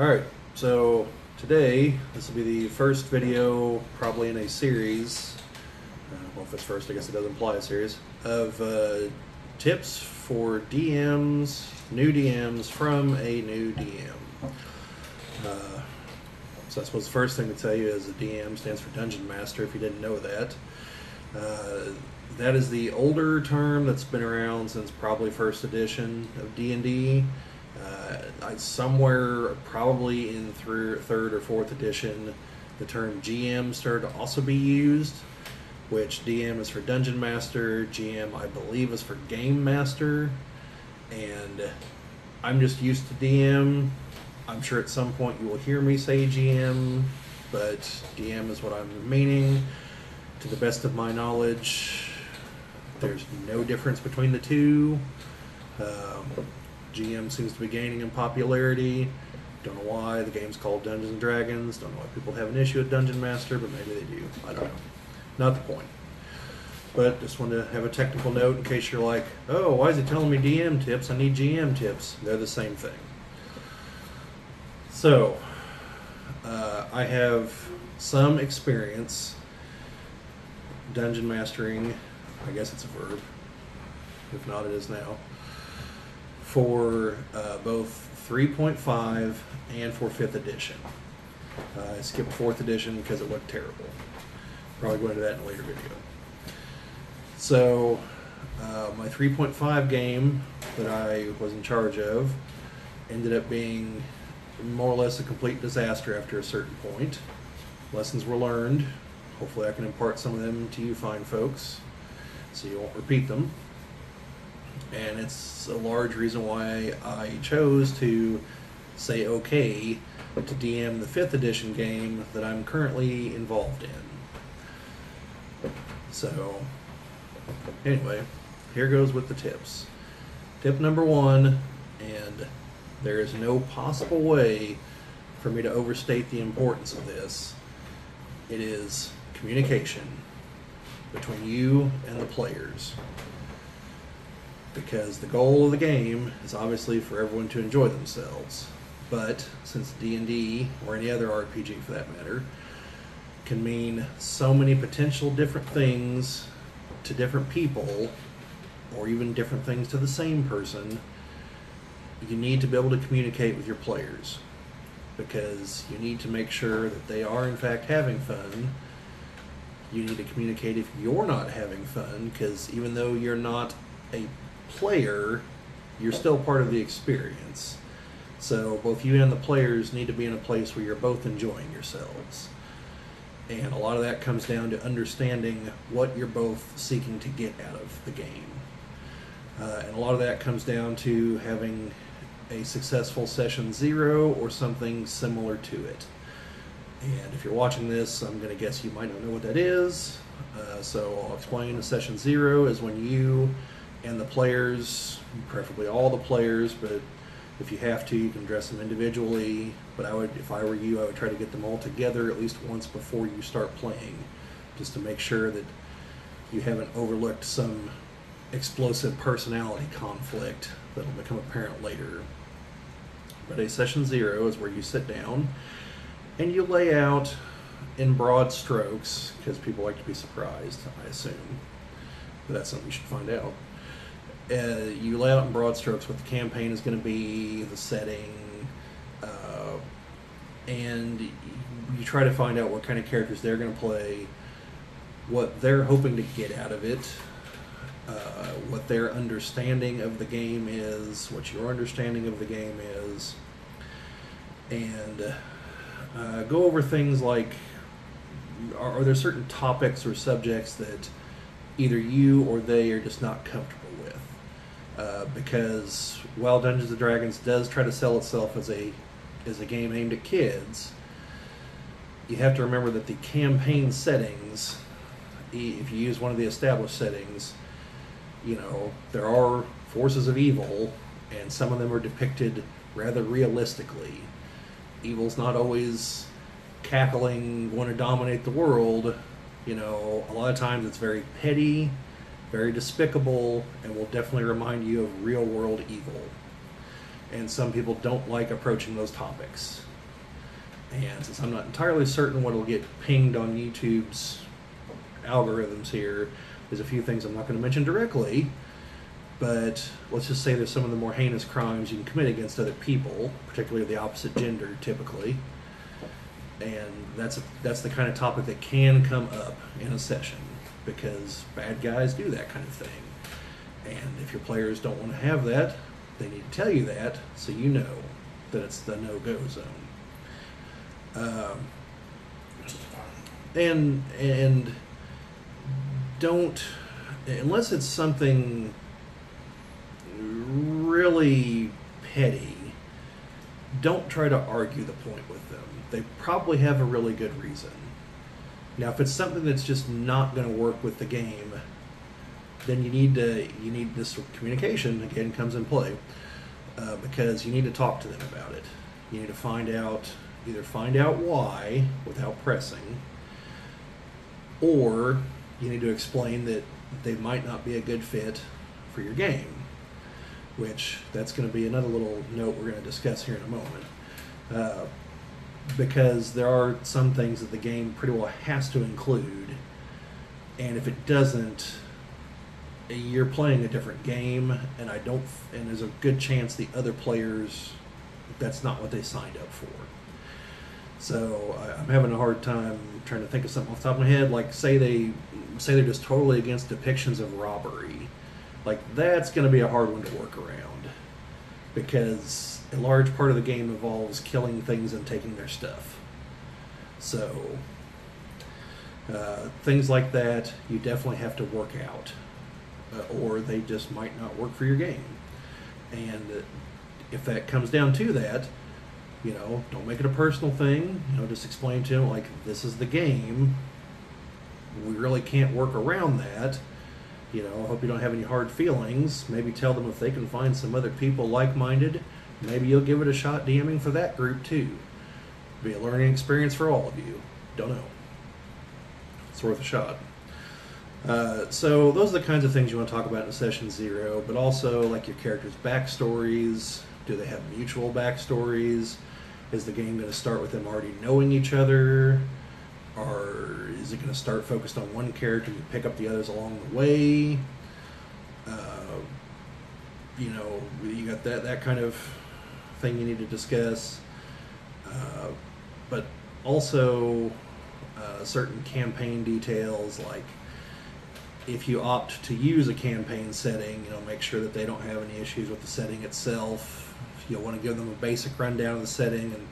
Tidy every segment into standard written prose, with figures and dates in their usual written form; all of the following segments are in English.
Alright, so today, this will be the first video, probably in a series, well if it's first I guess it does imply a series, of tips for DMs, new DMs from a new DM. So I suppose the first thing to tell you is a DM stands for Dungeon Master, if you didn't know that. That is the older term that's been around since probably first edition of D&D. Somewhere probably in third or fourth edition, the term GM started to also be used, which DM is for Dungeon Master, GM I believe is for Game Master, and I'm just used to DM. I'm sure at some point you will hear me say GM, but DM is what I'm meaning. To the best of my knowledge, there's no difference between the two. GM seems to be gaining in popularity. Don't know why. The game's called Dungeons and Dragons. Don't know why people have an issue with Dungeon Master, but maybe they do. I don't know. Not the point. But just wanted to have a technical note in case you're like, oh, why is he telling me DM tips? I need GM tips. They're the same thing. So, I have some experience dungeon mastering, I guess it's a verb. If not, it is now. For both 3.5 and for 5th edition. I skipped 4th edition because it looked terrible. Probably go into that in a later video. So, my 3.5 game that I was in charge of ended up being more or less a complete disaster after a certain point. Lessons were learned. Hopefully I can impart some of them to you fine folks so you won't repeat them. And it's a large reason why I chose to say okay to DM the 5th edition game that I'm currently involved in. So, anyway, here goes with the tips. Tip number 1, and there is no possible way for me to overstate the importance of this. It is communication between you and the players. Because the goal of the game is obviously for everyone to enjoy themselves. But since D&D, or any other RPG for that matter, can mean so many potential different things to different people, or even different things to the same person, you need to be able to communicate with your players. Because you need to make sure that they are in fact having fun. You need to communicate if you're not having fun, because even though you're not a player, you're still part of the experience. So both you and the players need to be in a place where you're both enjoying yourselves. And a lot of that comes down to understanding what you're both seeking to get out of the game. And a lot of that comes down to having a successful session 0 or something similar to it. And if you're watching this, I'm going to guess you might not know what that is. So I'll explain. A session 0 is when you and the players, preferably all the players, but if you have to, you can address them individually. But I would, if I were you, I would try to get them all together at least once before you start playing, just to make sure that you haven't overlooked some explosive personality conflict that'll become apparent later. But a session 0 is where you sit down and you lay out in broad strokes, because people like to be surprised, I assume. But that's something you should find out. You lay out in broad strokes what the campaign is going to be, the setting, and you try to find out what kind of characters they're going to play, what they're hoping to get out of it, what their understanding of the game is, what your understanding of the game is, and go over things like, are there certain topics or subjects that either you or they are just not comfortable with? Because while Dungeons & Dragons does try to sell itself as a game aimed at kids, you have to remember that the campaign settings, if you use one of the established settings, you know, there are forces of evil, and some of them are depicted rather realistically. Evil's not always cackling, want to dominate the world. You know, a lot of times it's very petty, very despicable, and will definitely remind you of real-world evil. And some people don't like approaching those topics. And since I'm not entirely certain what will get pinged on YouTube's algorithms here, there's a few things I'm not going to mention directly, but let's just say there's some of the more heinous crimes you can commit against other people, particularly the opposite gender, typically. And that's the kind of topic that can come up in a session, because bad guys do that kind of thing. And if your players don't want to have that, they need to tell you that so you know that it's the no-go zone. And don't, unless it's something really petty, don't try to argue the point with them. They probably have a really good reason. Now, if it's something that's just not going to work with the game, then you need this communication again comes in play, because you need to talk to them about it. You need to either find out why without pressing, or you need to explain that they might not be a good fit for your game, which that's going to be another little note we're going to discuss here in a moment, because there are some things that the game pretty well has to include, and if it doesn't, you're playing a different game, and there's a good chance the other players, that's not what they signed up for. So I'm having a hard time trying to think of something off the top of my head. Like say they're just totally against depictions of robbery. Like that's going to be a hard one to work around, because a large part of the game involves killing things and taking their stuff. So things like that you definitely have to work out, or they just might not work for your game. And if that comes down to that, don't make it a personal thing. Just explain to them, like, this is the game. We really can't work around that. I hope you don't have any hard feelings. Maybe tell them if they can find some other people like-minded, maybe you'll give it a shot DMing for that group too. Be a learning experience for all of you. Don't know. It's worth a shot. So those are the kinds of things you want to talk about in session 0, but also like your characters' backstories. Do they have mutual backstories? Is the game going to start with them already knowing each other? Or is it going to start focused on one character and you pick up the others along the way? You got that kind of thing you need to discuss. But also certain campaign details, like if you opt to use a campaign setting, make sure that they don't have any issues with the setting itself. You'll want to give them a basic rundown of the setting and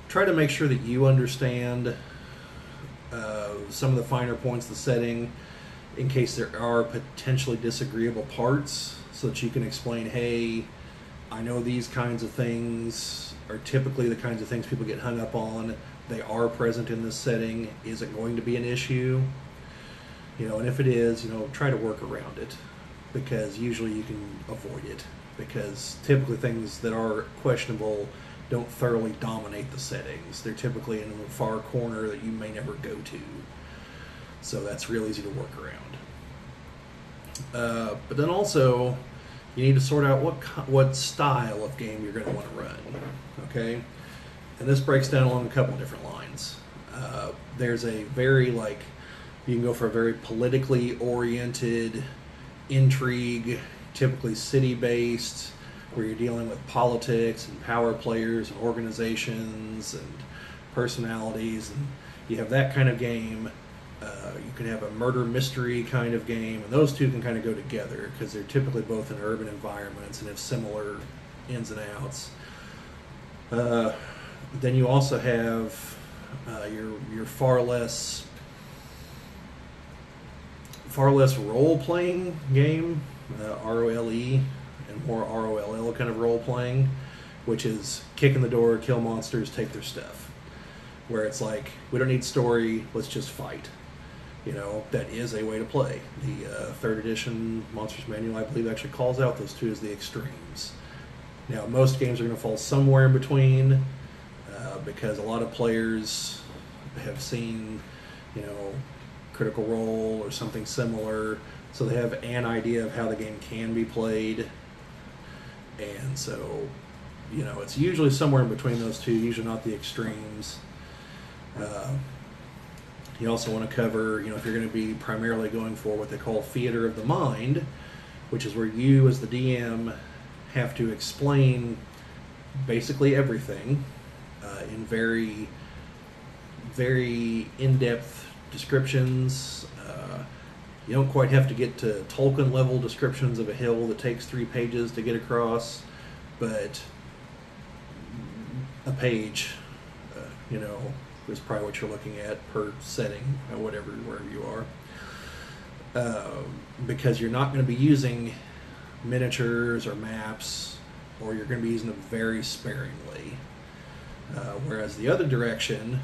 try to make sure that you understand some of the finer points of the setting, in case there are potentially disagreeable parts, so that you can explain, hey, I know these kinds of things are typically the kinds of things people get hung up on. They are present in this setting. Is it going to be an issue? And if it is, try to work around it, because usually you can avoid it, because typically things that are questionable don't thoroughly dominate the settings. They're typically in a far corner that you may never go to. So that's real easy to work around. But then also, you need to sort out what style of game you're going to want to run. Okay? And this breaks down along a couple of different lines. There's a very, you can go for a very politically oriented intrigue, typically city-based, where you're dealing with politics and power players and organizations and personalities, and you have that kind of game. You can have a murder mystery kind of game, and those two can kind of go together because they're typically both in urban environments and have similar ins and outs. Then you also have your far less role-playing game, ROLE, and more ROLL kind of role-playing, which is kick in the door, kill monsters, take their stuff. Where it's like, we don't need story, let's just fight. That is a way to play. The 3rd edition Monsters Manual, I believe, actually calls out those two as the extremes. Now, most games are going to fall somewhere in between, because a lot of players have seen, Critical Role or something similar, so they have an idea of how the game can be played. And so you know, it's usually somewhere in between those two, usually not the extremes. You also want to cover, you know, if you're going to be primarily going for what they call theater of the mind, which is where you as the DM have to explain basically everything in very, very in-depth descriptions. You don't quite have to get to Tolkien level descriptions of a hill that takes 3 pages to get across, but a page, you know, is probably what you're looking at per setting, or whatever, wherever you are. Because you're not going to be using miniatures or maps, or you're going to be using them very sparingly. Whereas the other direction,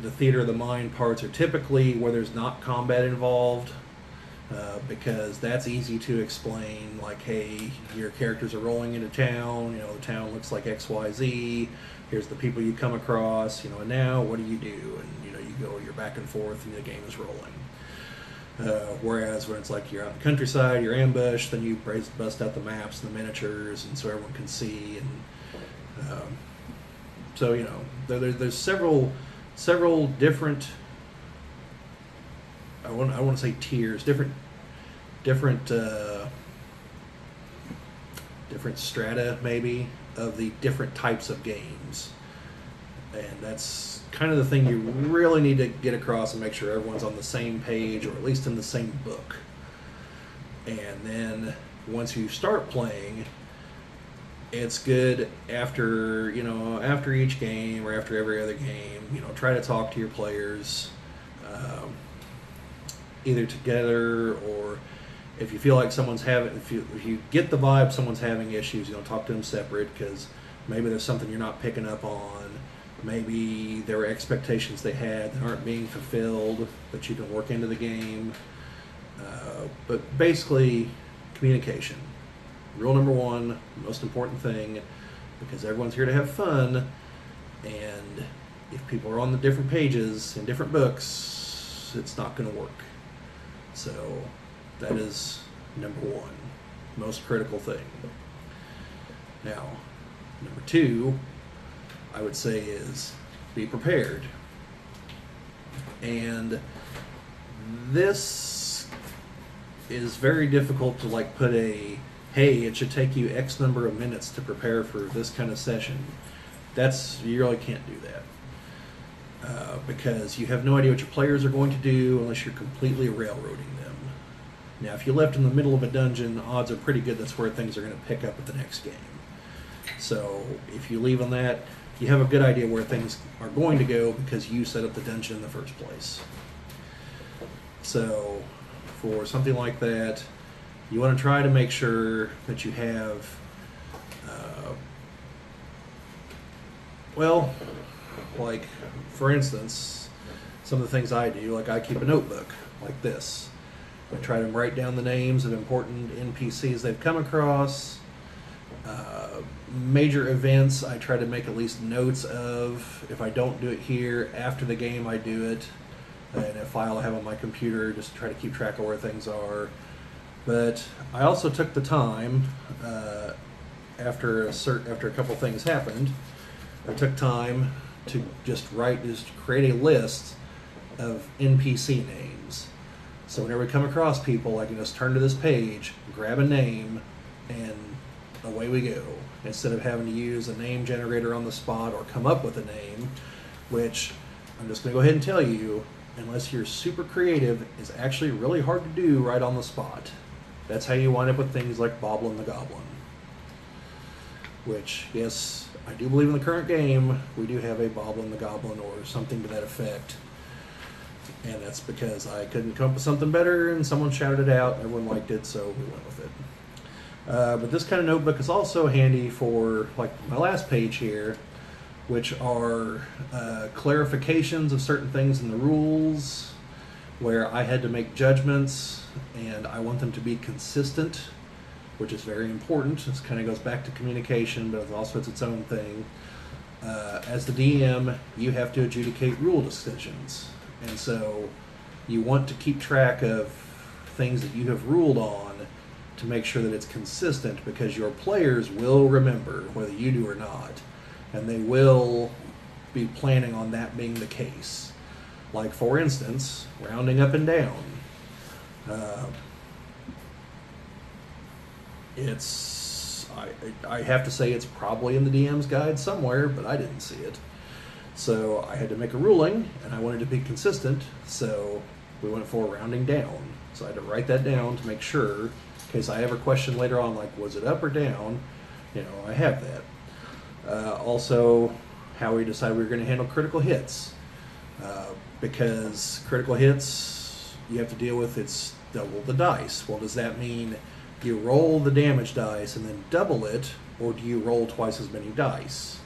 the theater of the mind parts are typically where there's not combat involved, because that's easy to explain. Like, hey, your characters are rolling into town, you know, the town looks like XYZ, here's the people you come across, you know, and now what do? And, you know, you're back and forth and the game is rolling. Whereas when it's like you're out in the countryside, you're ambushed, then you bust out the maps and the miniatures, and so everyone can see. And so, you know, there's several different, I want to say tiers, different strata maybe of the different types of games, and that's kind of the thing you really need to get across and make sure everyone's on the same page, or at least in the same book. And then once you start playing, it's good after each game or after every other game, you know, try to talk to your players, either together, or if you feel like someone's having, if you get the vibe someone's having issues, you know, talk to them separate, because maybe there's something you're not picking up on. Maybe there were expectations they had that aren't being fulfilled that you can work into the game. But basically, communication. Rule number 1, most important thing, because everyone's here to have fun, and if people are on the different pages in different books, it's not going to work. So that is number 1, most critical thing. Now, number 2, I would say, is be prepared. And this is very difficult to like put a, hey, it should take you X number of minutes to prepare for this kind of session. You really can't do that. Because you have no idea what your players are going to do unless you're completely railroading them. Now, if you left in the middle of a dungeon, odds are pretty good that's where things are going to pick up at the next game. So if you leave on that, you have a good idea where things are going to go because you set up the dungeon in the first place. So for something like that, you want to try to make sure that you have, well, like, for instance, some of the things I do, like I keep a notebook like this. I try to write down the names of important NPCs they've come across. Major events, I try to make at least notes of. If I don't do it here, after the game I do it in a file I have on my computer, just to try to keep track of where things are. But I also took the time, after a couple things happened, I took time to just create a list of NPC names. So whenever we come across people, I can just turn to this page, grab a name, and away we go. Instead of having to use a name generator on the spot or come up with a name, which I'm just going to go ahead and tell you, unless you're super creative, is actually really hard to do right on the spot. That's how you wind up with things like Boblin the Goblin. Which, yes, I do believe in the current game, we do have a Boblin the Goblin or something to that effect. And that's because I couldn't come up with something better, and someone shouted it out, and everyone liked it, so we went with it. But this kind of notebook is also handy for, like, my last page here, which are clarifications of certain things in the rules, where I had to make judgments, and I want them to be consistent, which is very important. This kind of goes back to communication, but it's its own thing. As the DM, you have to adjudicate rule decisions, and so you want to keep track of things that you have ruled on to make sure that it's consistent, because your players will remember whether you do or not, and they will be planning on that being the case. Like, for instance, rounding up and down. I have to say it's probably in the DM's guide somewhere, but I didn't see it. So I had to make a ruling, and I wanted to be consistent, so we went for rounding down. So I had to write that down to make sure, in case I ever question later on, like, was it up or down? You know, I have that. Also, how we decided we were going to handle critical hits. Because critical hits, you have to deal with, it's double the dice. Well, does that mean you roll the damage dice and then double it, or do you roll twice as many dice?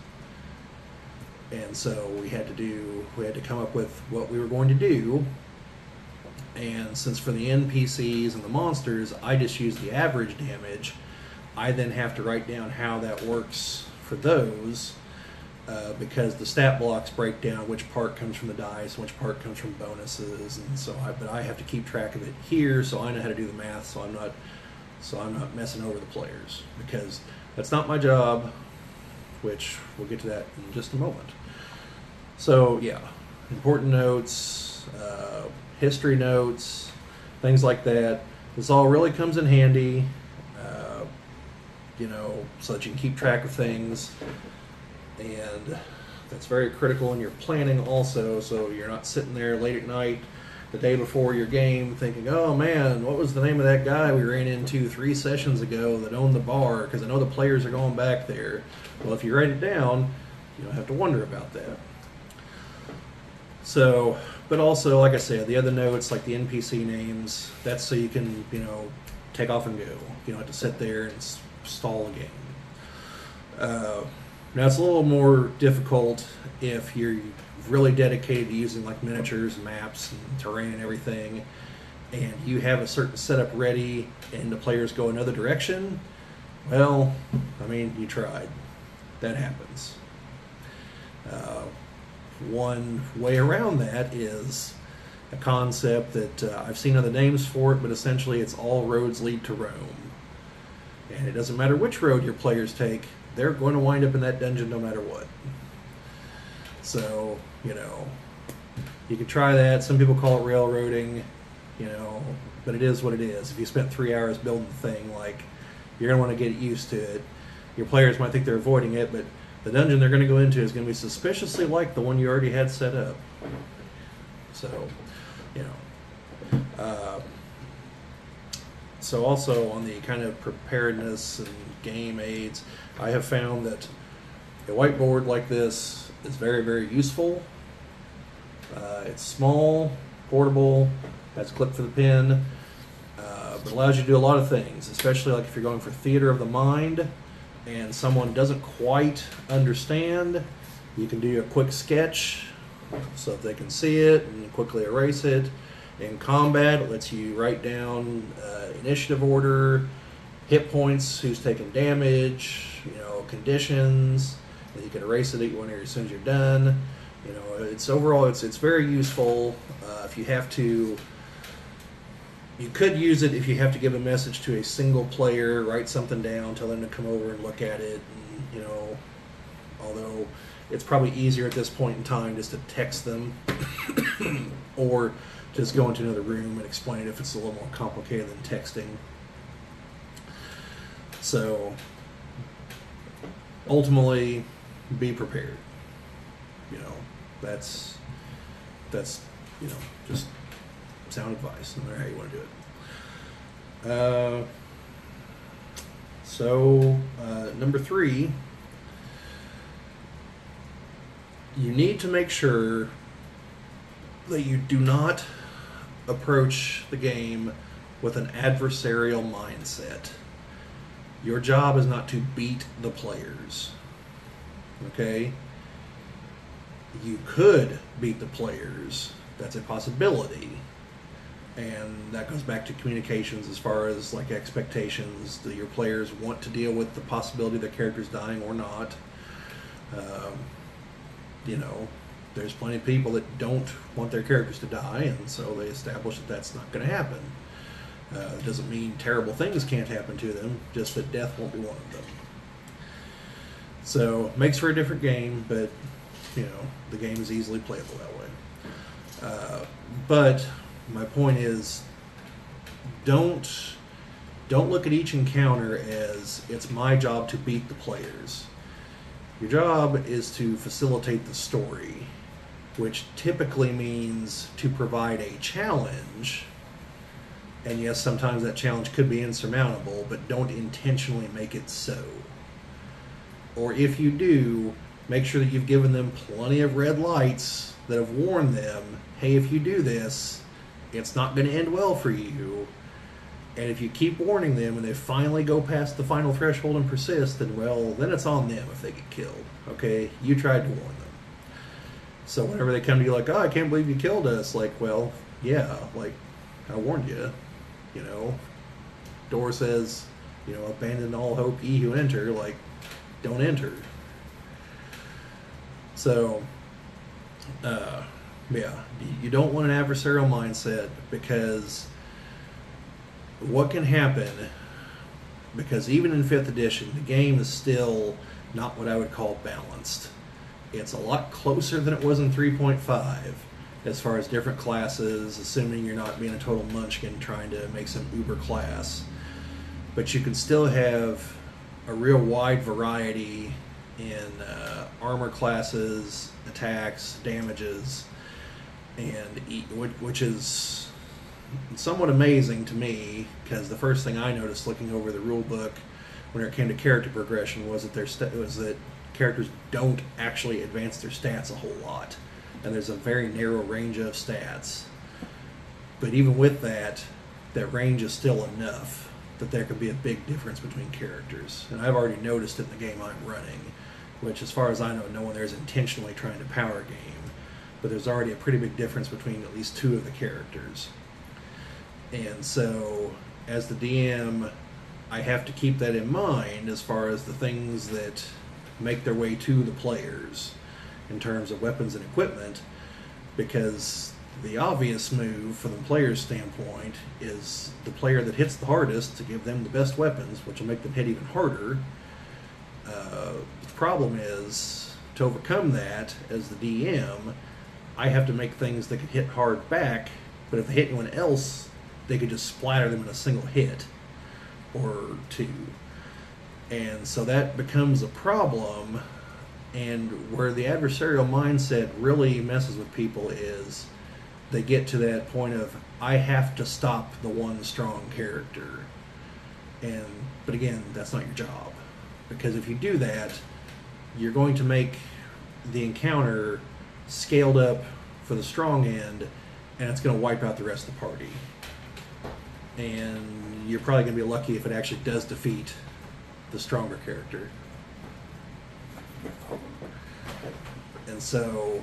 And so we had to come up with what we were going to do. And since for the NPCs and the monsters, I just use the average damage, I then have to write down how that works for those, because the stat blocks break down which part comes from the dice, which part comes from bonuses, and so but I have to keep track of it here, so I know how to do the math, so I'm not messing over the players, because that's not my job, which we'll get to that in just a moment. So yeah, important notes, history notes, things like that. This all really comes in handy, you know, so that you can keep track of things, and that's very critical in your planning also, so you're not sitting there late at night the day before your game thinking, oh man, what was the name of that guy we ran into 3 sessions ago that owned the bar, because I know the players are going back there. Well, if you write it down, you don't have to wonder about that. So, but also, like I said, the other notes, like the NPC names, that's so you can, you know, take off and go. You don't have to sit there and stall a game. Now, it's a little more difficult if you're really dedicated to using like miniatures, maps, and terrain and everything, and you have a certain setup ready and the players go another direction. Well, I mean, you tried. That happens. One way around that is a concept that I've seen other names for it, but essentially it's all roads lead to Rome. And it doesn't matter which road your players take, they're going to wind up in that dungeon no matter what. So, you know, you can try that. Some people call it railroading, you know, but it is what it is. If you spent 3 hours building the thing, like, you're going to want to get used to it. Your players might think they're avoiding it, but the dungeon they're going to go into is going to be suspiciously like the one you already had set up. So, you know. So also on the kind of preparedness and game aids, I have found that a whiteboard like this is very, very useful. It's small, portable, has a clip for the pen, but allows you to do a lot of things, especially like if you're going for theater of the mind and someone doesn't quite understand, you can do a quick sketch so that they can see it and quickly erase it. In combat, it lets you write down initiative order, hit points, who's taking damage, you know, conditions, and you can erase it as soon as you're done. You know, it's overall, it's very useful. If you have to, you could use it if you have to give a message to a single player, write something down, tell them to come over and look at it, and, you know, although it's probably easier at this point in time just to text them or just go into another room and explain it if it's a little more complicated than texting. So, ultimately, be prepared. You know, that's you know, just sound advice, no matter how you want to do it. So, number 3, you need to make sure that you do not approach the game with an adversarial mindset. Your job is not to beat the players. Okay? You could beat the players. That's a possibility. And that goes back to communications as far as like expectations that your players want to deal with the possibility of their characters dying or not. You know, there's plenty of people that don't want their characters to die, and so they establish that that's not going to happen. It doesn't mean terrible things can't happen to them, just that death won't be one of them. So, makes for a different game, but, you know, the game is easily playable that way. But my point is, don't look at each encounter as it's my job to beat the players. Your job is to facilitate the story, which typically means to provide a challenge. And yes, sometimes that challenge could be insurmountable, but don't intentionally make it so. Or if you do, make sure that you've given them plenty of red lights that have warned them, hey, if you do this, it's not going to end well for you. And if you keep warning them and they finally go past the final threshold and persist, then, well, then it's on them if they get killed. Okay? You tried to warn them. So whenever they come to you like, oh, I can't believe you killed us, like, well, yeah, like, I warned you. You know, door says, you know, abandon all hope, ye who enter, like, don't enter. So, yeah, you don't want an adversarial mindset, because what can happen, because even in 5th edition, the game is still not what I would call balanced. It's a lot closer than it was in 3.5 as far as different classes, assuming you're not being a total munchkin trying to make some uber class. But you can still have a real wide variety in armor classes, attacks, damages, and which is somewhat amazing to me, because the first thing I noticed looking over the rule book when it came to character progression was that that characters don't actually advance their stats a whole lot, and there's a very narrow range of stats. But even with that, that range is still enough that there can be a big difference between characters. And I've already noticed it in the game I'm running, which, as far as I know, no one there is intentionally trying to power game, but there's already a pretty big difference between at least 2 of the characters. And so, as the DM, I have to keep that in mind as far as the things that make their way to the players in terms of weapons and equipment, because the obvious move from the player's standpoint is the player that hits the hardest to give them the best weapons, which will make them hit even harder. The problem is, to overcome that, as the DM, I have to make things that can hit hard back, but if they hit anyone else, they could just splatter them in a single hit or 2. And so that becomes a problem, and where the adversarial mindset really messes with people is they get to that point of, I have to stop the one strong character. But again, that's not your job. Because if you do that, you're going to make the encounter scaled up for the strong end, and it's going to wipe out the rest of the party. And you're probably going to be lucky if it actually does defeat the stronger character. And so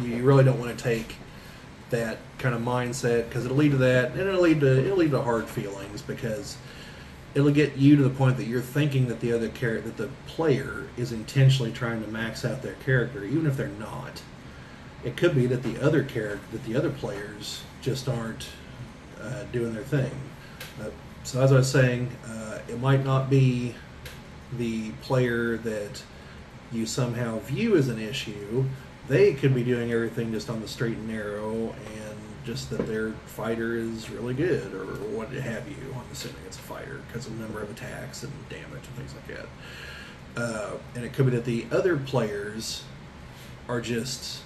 you really don't want to take that kind of mindset, because it'll lead to that, and it'll lead to hard feelings, because it'll get you to the point that you're thinking that that the player is intentionally trying to max out their character, even if they're not. It could be that the other players just aren't doing their thing. So as I was saying, it might not be the player that you somehow view as an issue. They could be doing everything just on the straight and narrow, and just that their fighter is really good, or what have you. I'm assuming it's a fighter because of the number of attacks and damage and things like that. And it could be that the other players are just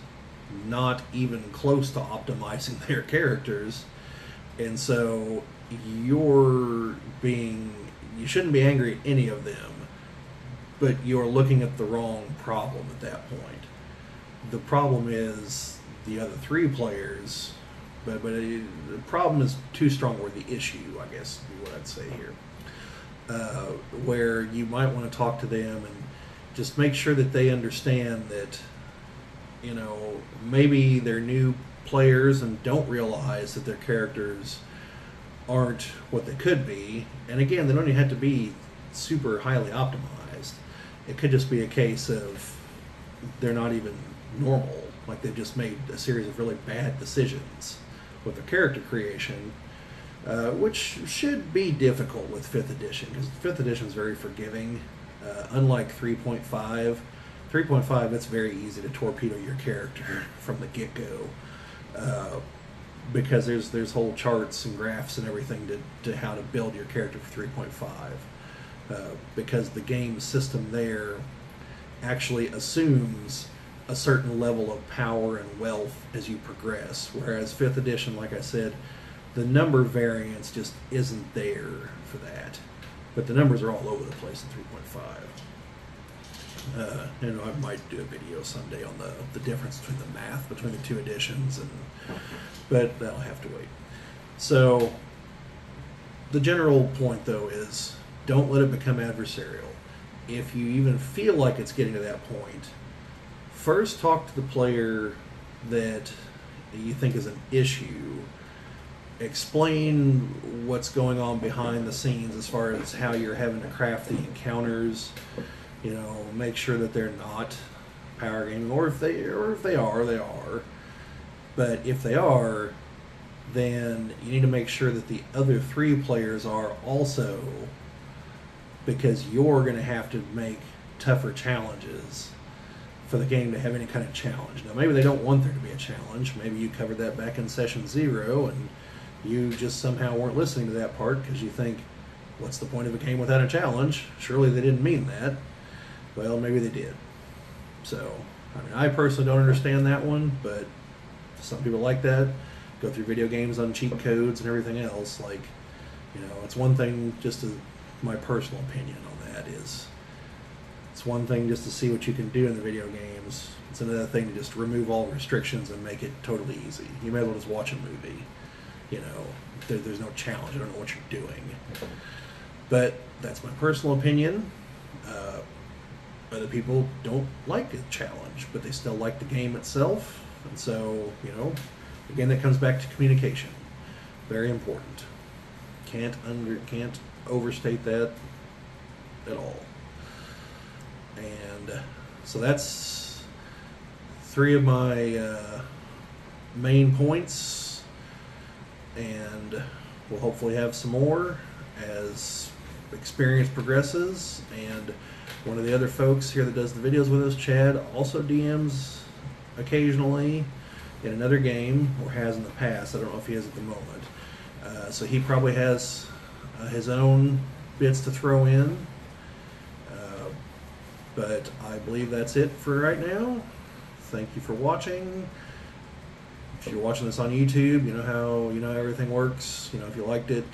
not even close to optimizing their characters, and so you shouldn't be angry at any of them, but you're looking at the wrong problem at that point. The problem is the other 3 players, but the problem is too strong a word. The issue, I guess, would be what I'd say here. Where you might want to talk to them and just make sure that they understand that, you know, maybe they're new players and don't realize that their characters aren't what they could be. And again, they don't even have to be super highly optimized. It could just be a case of they're not even normal, like they've just made a series of really bad decisions with their character creation, which should be difficult with 5th edition, because 5th edition is very forgiving. Unlike 3.5, 3.5, it's very easy to torpedo your character from the get-go, because there's whole charts and graphs and everything to how to build your character for 3.5, because the game system there actually assumes a certain level of power and wealth as you progress, whereas 5th edition, like I said, the number variance just isn't there for that. But the numbers are all over the place in 3.5. I might do a video someday on the difference between the math between the two editions, but that'll have to wait. So the general point, though, is don't let it become adversarial. If you even feel like it's getting to that point, first talk to the player that you think is an issue. Explain what's going on behind the scenes as far as how you're having to craft the encounters. Make sure that they're not power gaming, or if they are, they are. But if they are, then you need to make sure that the other 3 players are also, because you're going to have to make tougher challenges for the game to have any kind of challenge. Now, maybe they don't want there to be a challenge. Maybe you covered that back in session 0, and you just somehow weren't listening to that part because you think, what's the point of a game without a challenge? Surely they didn't mean that. Well, maybe they did. So, I personally don't understand that one, but some people like that. Go through video games on cheat codes and everything else. It's one thing, just my personal opinion on that is, it's one thing just to see what you can do in the video games. It's another thing to just remove all restrictions and make it totally easy. You may as well just watch a movie. There's no challenge. I don't know what you're doing. But that's my personal opinion. Other people don't like a challenge, but they still like the game itself. And so, again, that comes back to communication. Very important. Can't overstate that at all. And so that's 3 of my main points, and we'll hopefully have some more as experience progresses. And one of the other folks here that does the videos with us, Chad, also DMs occasionally in another game, or has in the past. I don't know if he has at the moment. So he probably has his own bits to throw in. But I believe that's it for right now. Thank you for watching. If you're watching this on YouTube, you know how everything works. If you liked it,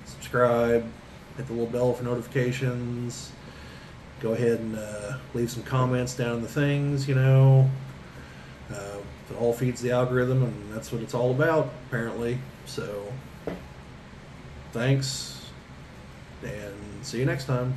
subscribe, hit the little bell for notifications. Go ahead and leave some comments down in the things. It all feeds the algorithm, and that's what it's all about, apparently. So, thanks, and see you next time.